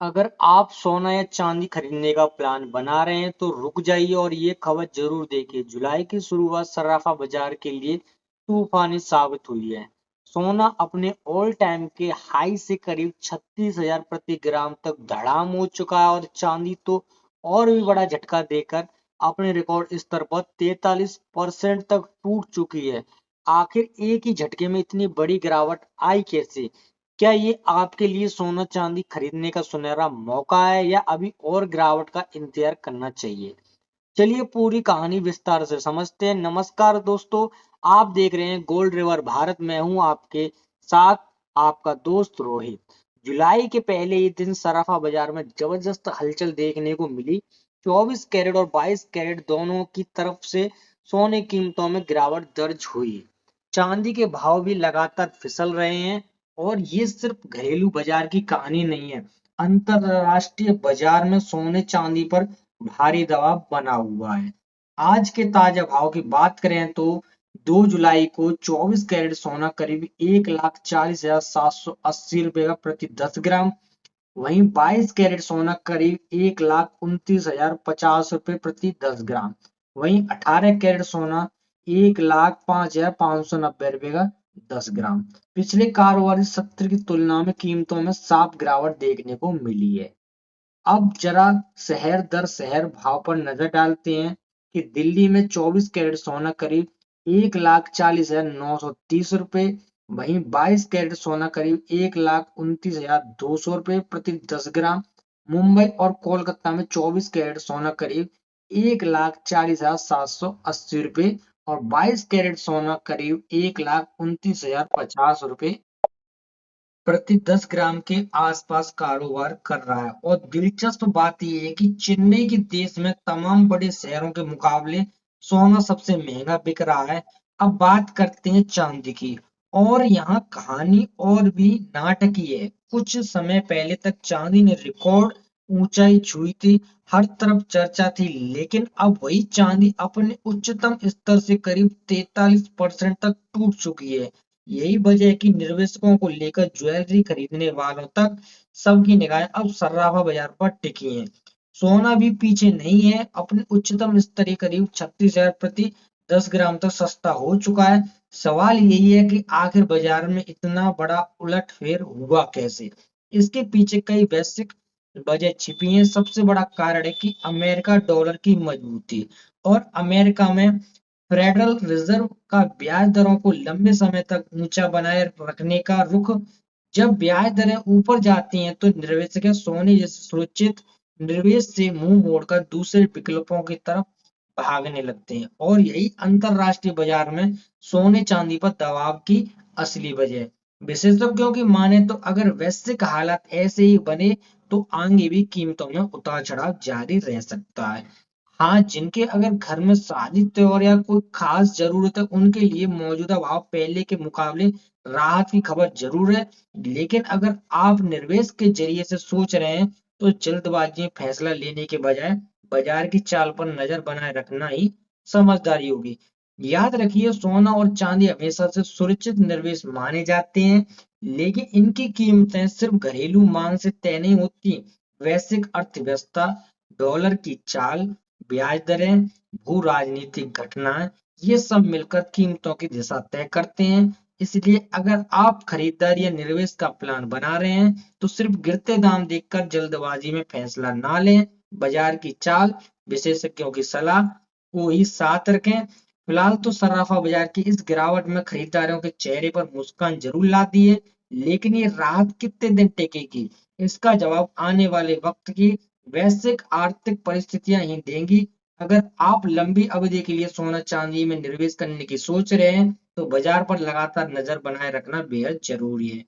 अगर आप सोना या चांदी खरीदने का प्लान बना रहे हैं तो रुक जाइए और ये खबर जरूर देखिए। जुलाई की शुरुआत सराफा बाजार के लिए तूफानी साबित हुई है। सोना अपने ऑल टाइम के हाई से करीब 36,000 प्रति ग्राम तक धड़ाम हो चुका है और चांदी तो और भी बड़ा झटका देकर अपने रिकॉर्ड स्तर पर 43% तक टूट चुकी है। आखिर एक ही झटके में इतनी बड़ी गिरावट आई कैसे? क्या ये आपके लिए सोना चांदी खरीदने का सुनहरा मौका है या अभी और गिरावट का इंतजार करना चाहिए? चलिए पूरी कहानी विस्तार से समझते हैं। नमस्कार दोस्तों, आप देख रहे हैं गोल्ड रिवर भारत। मैं हूं आपके साथ आपका दोस्त रोहित। जुलाई के पहले ही दिन सराफा बाजार में जबरदस्त हलचल देखने को मिली। 24 कैरेट और 22 कैरेट दोनों की तरफ से सोने की कीमतों में गिरावट दर्ज हुई। चांदी के भाव भी लगातार फिसल रहे हैं और ये सिर्फ घरेलू बाजार की कहानी नहीं है। अंतरराष्ट्रीय बाजार में सोने चांदी पर भारी दबाव बना हुआ है। आज के ताजा भाव की बात करें तो 2 जुलाई को 24 कैरेट सोना करीब 1,40,780 रुपए का प्रति 10 ग्राम। वहीं 22 कैरेट सोना करीब 1,29,050 रुपए प्रति 10 ग्राम। वहीं 18 कैरेट सोना 1,05,590 रुपए का 10 ग्राम। पिछले कारोबारी सत्र की तुलना में कीमतों में साफ गिरावट देखने को मिली है। अब जरा शहर दर शहर भाव पर नजर डालते हैं कि दिल्ली में 24 कैरेट सोना करीब 1,40,930 रुपए। वहीं 22 कैरेट सोना करीब 1,29,200 रुपए प्रति 10 ग्राम। मुंबई और कोलकाता में 24 कैरेट सोना करीब 1,40,780 रुपए और 22 कैरेट सोना करीब 1,29,050 रुपए प्रति 10 ग्राम के आसपास कारोबार कर रहा है। और दिलचस्प बात यह है कि चेन्नई के देश में तमाम बड़े शहरों के मुकाबले सोना सबसे महंगा बिक रहा है। अब बात करते हैं चांदी की। और यहाँ कहानी और भी नाटकीय है। कुछ समय पहले तक चांदी ने रिकॉर्ड ऊंचाई छुई थी, हर तरफ चर्चा थी, लेकिन अब वही चांदी अपने उच्चतम स्तर से करीब 43% तक टूट चुकी है। यही वजह है कि निवेशकों को लेकर ज्वेलरी खरीदने वालों तक सबकी निगाहें अब सर्राफा बाजार पर टिकी हैं। सोना भी पीछे नहीं है, अपने उच्चतम स्तर करीब 36,000 प्रति 10 ग्राम तक सस्ता हो चुका है। सवाल यही है कि आखिर बाजार में इतना बड़ा उलटफेर हुआ कैसे? इसके पीछे कई वैश्विक वजह छिपी हैं। सबसे बड़ा कारण है कि अमेरिका डॉलर की मजबूती और अमेरिका में फेडरल रिजर्व का ब्याज दरों को लंबे समय तक ऊंचा बनाए रखने का रुख। जब ब्याज दरें ऊपर जाती हैं तो निवेशक सोने जैसे सुरक्षित निवेश से मुंह मोड़कर दूसरे विकल्पों की तरफ भागने लगते हैं और यही अंतरराष्ट्रीय बाजार में सोने चांदी पर दबाव की असली वजह है। विशेषज्ञों की माने तो अगर वैश्विक हालात ऐसे ही बने तो आगे भी कीमतों में उतार चढ़ाव जारी रह सकता है। हाँ, जिनके अगर घर में शादी त्योहार या कोई खास जरूरत है उनके लिए मौजूदा भाव पहले के मुकाबले राहत की खबर जरूर है। लेकिन अगर आप निवेश के जरिए से सोच रहे हैं तो जल्दबाजी में फैसला लेने के बजाय बाजार की चाल पर नजर बनाए रखना ही समझदारी होगी। याद रखिए, सोना और चांदी हमेशा से सुरक्षित निवेश माने जाते हैं, लेकिन इनकी कीमतें सिर्फ घरेलू मांग से तय नहीं होती। वैश्विक अर्थव्यवस्था, डॉलर की चाल, ब्याज दरें, भू राजनीतिक घटनाएं, ये सब मिलकर कीमतों की दिशा तय करते हैं। इसलिए अगर आप खरीदारी या निवेश का प्लान बना रहे हैं तो सिर्फ गिरते दाम देखकर जल्दबाजी में फैसला ना लें। बाजार की चाल, विशेषज्ञों की सलाह को ही साथ रखें। फिलहाल तो सराफा बाजार की इस गिरावट में खरीदारों के चेहरे पर मुस्कान जरूर लाती है, लेकिन ये राहत कितने दिन टिकेगी, इसका जवाब आने वाले वक्त की वैश्विक आर्थिक परिस्थितियां ही देंगी। अगर आप लंबी अवधि के लिए सोना चांदी में निवेश करने की सोच रहे हैं तो बाजार पर लगातार नजर बनाए रखना बेहद जरूरी है।